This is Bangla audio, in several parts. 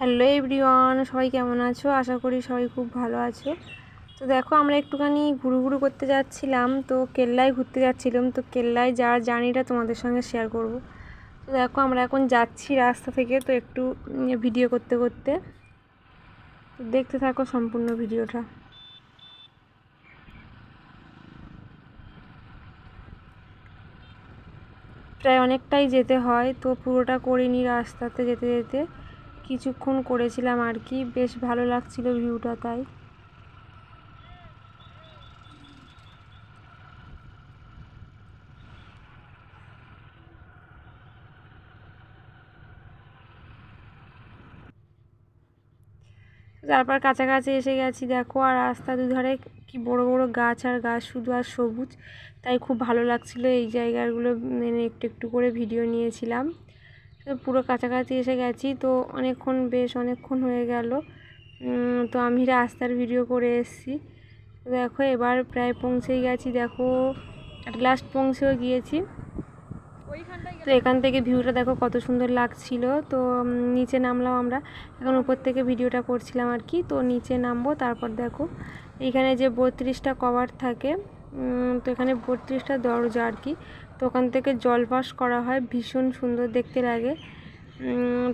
হ্যালো এভরিওয়ান, সবাই কেমন আছো? আশা করি সবাই খুব ভালো আছো। তো দেখো, আমরা একটুখানি ঘুরু করতে যাচ্ছিলাম, তো কেল্লায় ঘুরতে যাচ্ছিলাম। তো কেল্লায় যাওয়ার জার্নিটা তোমাদের সঙ্গে শেয়ার করব। তো দেখো, আমরা এখন যাচ্ছি রাস্তা থেকে, তো একটু ভিডিও করতে করতে তো দেখতে থাকো সম্পূর্ণ ভিডিওটা। প্রায় অনেকটাই যেতে হয়, তো পুরোটা করিনি। রাস্তাতে যেতে যেতে কিছুক্ষণ করেছিলাম আর কি, বেশ ভালো লাগছিল ভিউটা তাই। তারপর কাছাকাছি এসে গেছি দেখো, আর রাস্তা দুধারে কি বড় বড় গাছ আর গাছ, শুধু আর সবুজ, তাই খুব ভালো লাগছিল এই জায়গাগুলো। একটু একটু করে ভিডিও নিয়েছিলাম। তো পুরো কাছাকাছি এসে গেছি, তো বেশ অনেকক্ষণ হয়ে গেল। তো আমি রাস্তার ভিডিও করে এসেছি। দেখো এবার প্রায় পৌঁছেই গেছি, দেখো অ্যাট লাস্ট পৌঁছেও গিয়েছি। তো এখান থেকে ভিউটা দেখো কত সুন্দর লাগছিল। তো নিচে নামলাম আমরা, এখন উপর থেকে ভিডিওটা করছিলাম আর কি। তো নিচে নামবো, তারপর দেখো এইখানে যে 32টা কভার থাকে, তো এখানে 32টা দরজা আর কি। তো ওখান থেকে জল পাস করা হয়, ভীষণ সুন্দর দেখতে লাগে।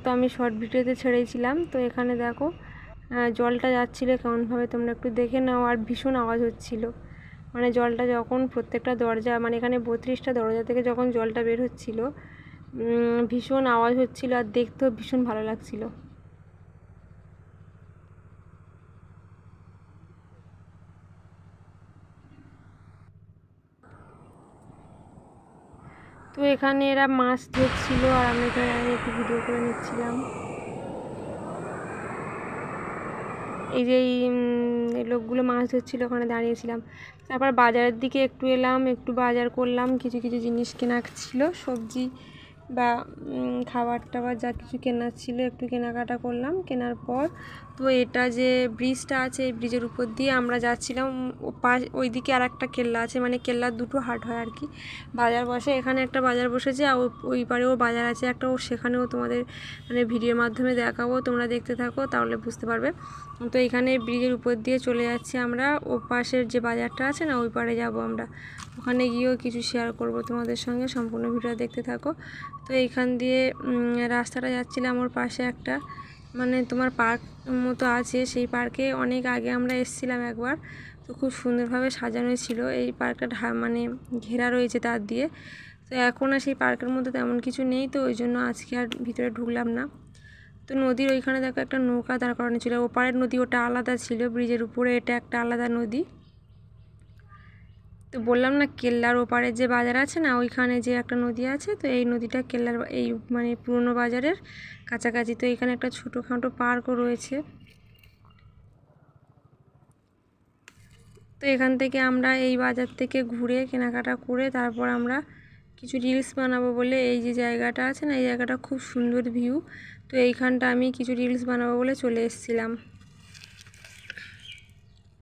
তো আমি শর্ট ভিডিওতে ছেড়েছিলাম। তো এখানে দেখো জলটা যাচ্ছিলো কেমনভাবে, তোমরা একটু দেখে নাও। আর ভীষণ আওয়াজ হচ্ছিল, মানে জলটা যখন প্রত্যেকটা দরজা, মানে এখানে 32টা দরজা থেকে যখন জলটা বের হচ্ছিল, ভীষণ আওয়াজ হচ্ছিল, আর দেখতেও ভীষণ ভালো লাগছিল। তো এখানে এরা মাছ ধরছিল, আর আমরা এখানে একটু ভিডিও করে নিচ্ছিলাম। এই যে এই লোকগুলো মাছ ধরছিল, ওখানে দাঁড়িয়েছিলাম। তারপর বাজারের দিকে একটু এলাম, একটু বাজার করলাম, কিছু কিছু জিনিস কেনা ছিল, সবজি বা খাবার টাবার যা কিছু কেনার ছিল একটু কেনাকাটা করলাম। কেনার পর তো এটা যে ব্রিজটা আছে, এই ব্রিজের উপর দিয়ে আমরা যাচ্ছিলাম। ওইদিকে আর একটা কেল্লা আছে, মানে কেল্লার দুটো হাট হয় আর কি, বাজার বসে। এখানে একটা বাজার বসেছে, আর ওই পারেও বাজার আছে একটা, সেখানেও তোমাদের মানে ভিডিওর মাধ্যমে দেখাবো, তোমরা দেখতে থাকো তাহলে বুঝতে পারবে। তো এখানে ব্রিজের উপর দিয়ে চলে যাচ্ছি আমরা, ও পাশের যে বাজারটা আছে না, ওই পারে যাব আমরা। ওখানে গিয়েও কিছু শেয়ার করব তোমাদের সঙ্গে, সম্পূর্ণ ভিডিও দেখতে থাকো। তো এইখান দিয়ে রাস্তাটা যাচ্ছিলাম, ওর পাশে একটা মানে তোমার পার্ক মতো আছে। সেই পার্কে অনেক আগে আমরা এসেছিলাম একবার, তো খুব সুন্দরভাবে সাজানো ছিল। এই পার্কটা মানে ঘেরা রয়েছে তার দিয়ে। তো এখন আর সেই পার্কের মধ্যে তেমন কিছু নেই, তো ওই জন্য আজকে আর ভিতরে ঢুকলাম না। তো নদীর ওইখানে দেখো একটা নৌকা দাঁড় করানো ছিল, ওপারের নদী ওটা আলাদা ছিল, ব্রিজের উপরে এটা একটা আলাদা নদী। তো বললাম না, কেল্লার ওপারে যে বাজার আছে না, ওইখানে যে একটা নদী আছে, তো এই নদীটা কেল্লার এই মানে পুরনো বাজারের কাছাকাছি। তো এখানে একটা ছোটোখাটো পার্কও রয়েছে। তো এখান থেকে আমরা এই বাজার থেকে ঘুরে কেনাকাটা করে তারপর আমরা কিছু রিলস বানাবো বলে, এই যে জায়গাটা আছে না, এই জায়গাটা খুব সুন্দর ভিউ। তো এইখানটা আমি কিছু রিলস বানাবো বলে চলে এসেছিলাম।